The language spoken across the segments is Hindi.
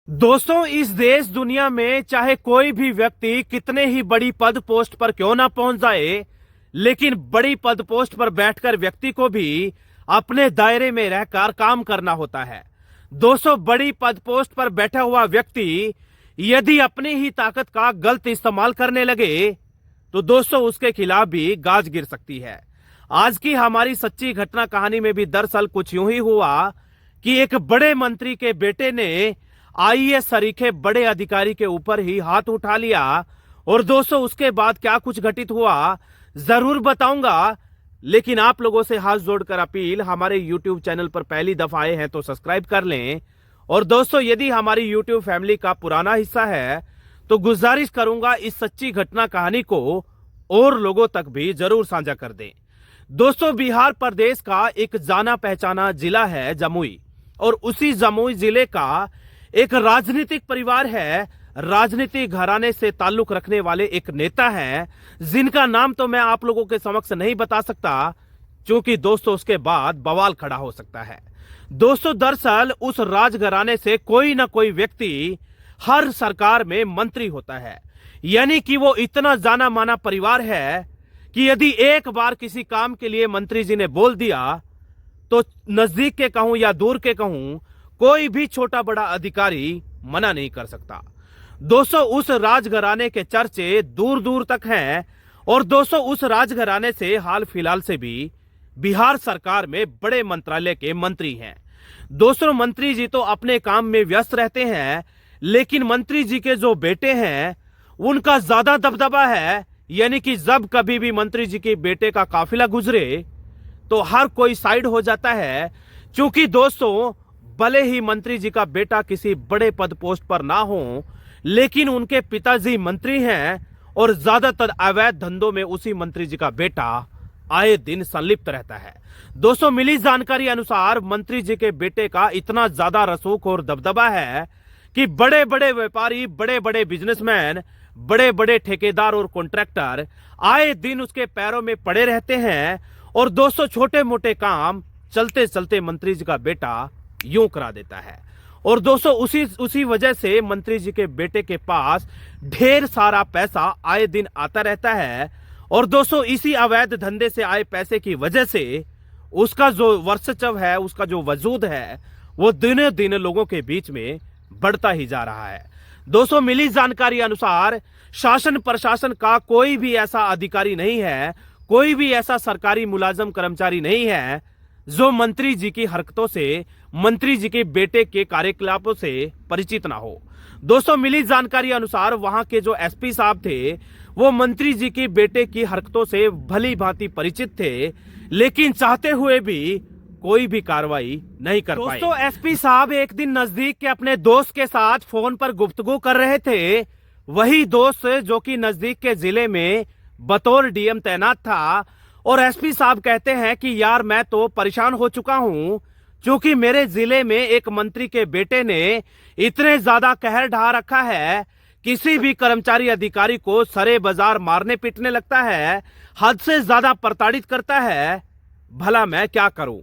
दोस्तों, इस देश दुनिया में चाहे कोई भी व्यक्ति कितने ही बड़ी पद पोस्ट पर क्यों ना पहुंच जाए, लेकिन बड़ी पद पोस्ट पर बैठकर व्यक्ति को भी अपने दायरे में रहकर काम करना होता है। दोस्तों, बड़ी पद पोस्ट पर बैठा हुआ व्यक्ति यदि अपनी ही ताकत का गलत इस्तेमाल करने लगे तो दोस्तों उसके खिलाफ भी गाज गिर सकती है। आज की हमारी सच्ची घटना कहानी में भी दरअसल कुछ यूं ही हुआ कि एक बड़े मंत्री के बेटे ने आईएएस सरीखे बड़े अधिकारी के ऊपर ही हाथ उठा लिया। और दोस्तों उसके बाद क्या कुछ घटित हुआ जरूर बताऊंगा, लेकिन आप लोगों से हाथ जोड़कर अपील, हमारे YouTube चैनल पर पहली दफा आए हैं तो सब्सक्राइब कर लें। और दोस्तों यदि हमारी YouTube फैमिली का पुराना हिस्सा है तो गुजारिश करूंगा इस सच्ची घटना कहानी को और लोगों तक भी जरूर साझा कर दें। दोस्तों, बिहार प्रदेश का एक जाना पहचाना जिला है जमुई, और उसी जमुई जिले का एक राजनीतिक परिवार है, राजनीतिक घराने से ताल्लुक रखने वाले एक नेता हैं जिनका नाम तो मैं आप लोगों के समक्ष नहीं बता सकता, क्योंकि दोस्तों उसके बाद बवाल खड़ा हो सकता है। दोस्तों दरअसल उस राजघराने से कोई ना कोई व्यक्ति हर सरकार में मंत्री होता है, यानी कि वो इतना जाना माना परिवार है कि यदि एक बार किसी काम के लिए मंत्री जी ने बोल दिया तो नजदीक के कहूं या दूर के कहूं, कोई भी छोटा बड़ा अधिकारी मना नहीं कर सकता। दोस्तों उस राजघराने के चर्चे दूर दूर तक हैं, और दोस्तों उस राजघराने से हाल फिलहाल से भी बिहार सरकार में बड़े मंत्रालय के मंत्री हैं। दोस्तों मंत्री जी तो अपने काम में व्यस्त रहते हैं, लेकिन मंत्री जी के जो बेटे हैं उनका ज्यादा दबदबा है, यानी कि जब कभी भी मंत्री जी के बेटे का काफिला गुजरे तो हर कोई साइड हो जाता है। क्योंकि दोस्तों भले ही मंत्री जी का बेटा किसी बड़े पद पोस्ट पर ना हो, लेकिन उनके पिताजी मंत्री हैं और ज्यादातर अवैध धंधों में उसी मंत्री जी का बेटा आए दिन संलिप्त रहता है। दोस्तों मिली जानकारी अनुसार मंत्री जी के बेटे का इतना ज्यादा रसूख और दबदबा है कि बड़े बड़े व्यापारी, बड़े बड़े बिजनेसमैन, बड़े बड़े ठेकेदार और कॉन्ट्रैक्टर आए दिन उसके पैरों में पड़े रहते हैं। और दोस्तों छोटे मोटे काम चलते चलते मंत्री जी का बेटा यूं करा देता है। और दोस्तों उसी वजह से मंत्री जी के बेटे के पास ढेर सारा पैसा आए दिन आता रहता है। और दोस्तों इसी अवैध धंधे से आए पैसे की वजह से उसका जो वर्चस्व है, उसका जो वजूद है, वो दिनों दिन लोगों के बीच में बढ़ता ही जा रहा है। दोस्तों मिली जानकारी अनुसार शासन प्रशासन का कोई भी ऐसा अधिकारी नहीं है, कोई भी ऐसा सरकारी मुलाजम कर्मचारी नहीं है जो मंत्री जी की हरकतों से, मंत्री जी के बेटे के कार्यकलापों से परिचित ना हो। दोस्तों मिली जानकारी अनुसार वहां के जो एसपी साहब थे वो मंत्री जी के बेटे की हरकतों से भली भांति परिचित थे, लेकिन चाहते हुए भी कोई भी कार्रवाई नहीं कर पाए। दोस्तों एसपी साहब एक दिन नजदीक के अपने दोस्त के साथ फोन पर गुफ्तगू कर रहे थे। वही दोस्त जो कि नजदीक के जिले में बतौर डीएम तैनात था। और एसपी साहब कहते हैं कि यार मैं तो परेशान हो चुका हूं, क्योंकि मेरे जिले में एक मंत्री के बेटे ने इतने ज्यादा कहर ढा रखा है, किसी भी कर्मचारी अधिकारी को सरे बाजार मारने पीटने लगता है, हद से ज्यादा प्रताड़ित करता है। भला मैं क्या करूं?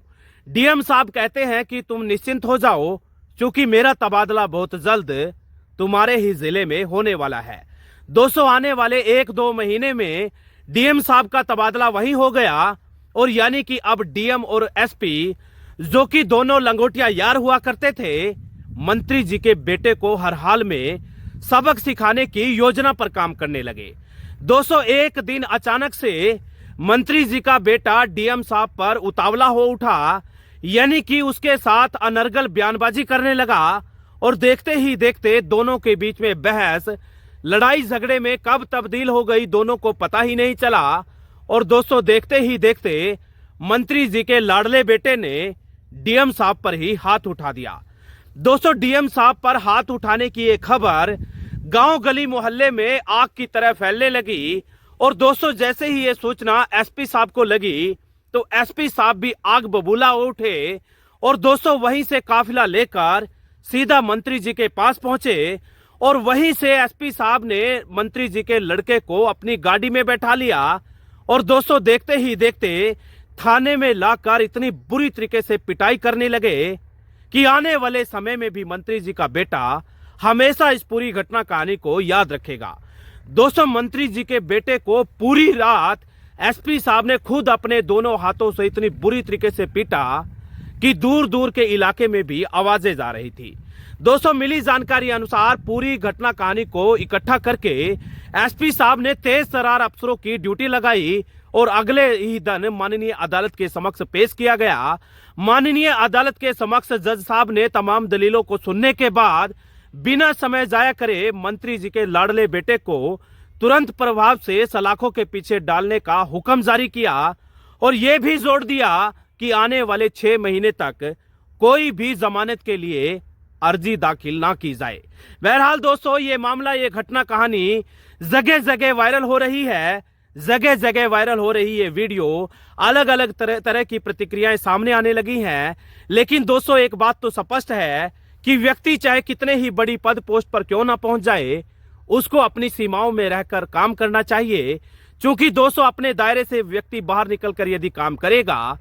डीएम साहब कहते हैं कि तुम निश्चिंत हो जाओ, क्योंकि मेरा तबादला बहुत जल्द तुम्हारे ही जिले में होने वाला है। दोस्तों आने वाले 1-2 महीने में डीएम साहब का तबादला वही हो गया, और यानी कि अब डीएम और एसपी जो कि दोनों लंगोटिया यार हुआ करते थे, मंत्री जी के बेटे को हर हाल में सबक सिखाने की योजना पर काम करने लगे। दोस्तों एक दिन अचानक से मंत्री जी का बेटा डीएम साहब पर उतावला हो उठा, यानी कि उसके साथ अनर्गल बयानबाजी करने लगा। और देखते ही देखते दोनों के बीच में बहस, लड़ाई झगड़े में कब तब्दील हो गई दोनों को पता ही नहीं चला। और दोस्तों देखते ही देखते मंत्री जी के लाडले बेटे ने डीएम साहब पर ही हाथ उठा दिया। दोस्तों डीएम साहब पर हाथ उठाने की ये खबर गांव गली मोहल्ले में आग की तरह फैलने लगी। और दोस्तों जैसे ही ये सूचना एसपी साहब को लगी तो एसपी साहब भी आग बबूला उठे, और दोस्तों वहीं से काफिला लेकर सीधा मंत्री जी के पास पहुंचे। और वहीं से एसपी साहब ने मंत्री जी के लड़के को अपनी गाड़ी में बैठा लिया। और दोस्तों देखते ही देखते थाने में लाकर इतनी बुरी तरीके से पिटाई करने लगे कि आने वाले समय में भी मंत्री जी का बेटा हमेशा इस पूरी घटना कहानी को याद रखेगा। दोस्तों, मंत्री जी के बेटे को पूरी रात एसपी साहब ने खुद अपने दोनों हाथों से इतनी बुरी तरीके से पीटा कि दूर दूर के इलाके में भी आवाजें जा रही थी। दोस्तों, मिली जानकारी अनुसार पूरी घटना कहानी को इकट्ठा करके एसपी साहब ने तेज तर्रार अफसरों की ड्यूटी लगाई और अगले ही दिन माननीय अदालत के समक्ष पेश किया गया। माननीय अदालत के समक्ष जज साहब ने तमाम दलीलों को सुनने के बाद बिना समय जाया करे मंत्री जी के लाडले बेटे को तुरंत प्रभाव से सलाखों के पीछे डालने का हुक्म जारी किया और यह भी जोर दिया कि आने वाले 6 महीने तक कोई भी जमानत के लिए अर्जी दाखिल ना की जाए। बहरहाल दोस्तों, ये मामला, ये घटना कहानी जगह जगह वायरल हो रही है, जगह जगह वायरल हो रही है वीडियो, अलग अलग तरह की प्रतिक्रियाएं सामने आने लगी हैं। लेकिन दोस्तों, एक बात तो स्पष्ट है कि व्यक्ति चाहे कितने ही बड़ी पद पोस्ट पर क्यों ना पहुंच जाए, उसको अपनी सीमाओं में रहकर काम करना चाहिए। क्योंकि दोस्तों, अपने दायरे से व्यक्ति बाहर निकलकर यदि काम करेगा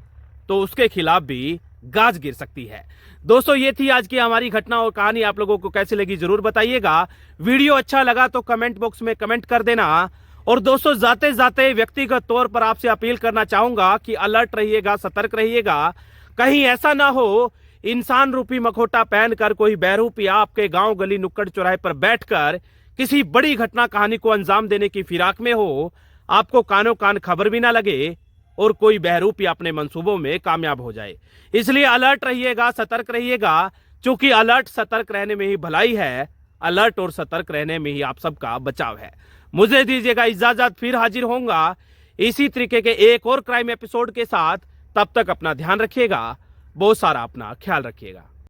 तो उसके खिलाफ भी गाज गिर सकती है। दोस्तों, ये थी आज की हमारी घटना और कहानी। आप लोगों को कैसी लगी जरूर बताइएगा। वीडियो अच्छा लगा तो कमेंट बॉक्स में कमेंट कर देना। और दोस्तों, जाते जाते व्यक्तिगत तौर पर आपसे अपील करना चाहूंगा कि अलर्ट रहिएगा, सतर्क रहिएगा। कहीं ऐसा ना हो इंसान रूपी मखोटा पहनकर कोई बहरूपिया आपके गांव गली नुक्कड़ चौराहे पर बैठकर किसी बड़ी घटना कहानी को अंजाम देने की फिराक में हो, आपको कानों कान खबर भी ना लगे और कोई बहरूपिया अपने मंसूबों में कामयाब हो जाए। इसलिए अलर्ट रहिएगा, सतर्क रहिएगा, क्योंकि अलर्ट सतर्क रहने में ही भलाई है, अलर्ट और सतर्क रहने में ही आप सबका बचाव है। मुझे दीजिएगा इजाजत, फिर हाजिर होऊंगा इसी तरीके के एक और क्राइम एपिसोड के साथ। तब तक अपना ध्यान रखिएगा, बहुत सारा अपना ख्याल रखिएगा।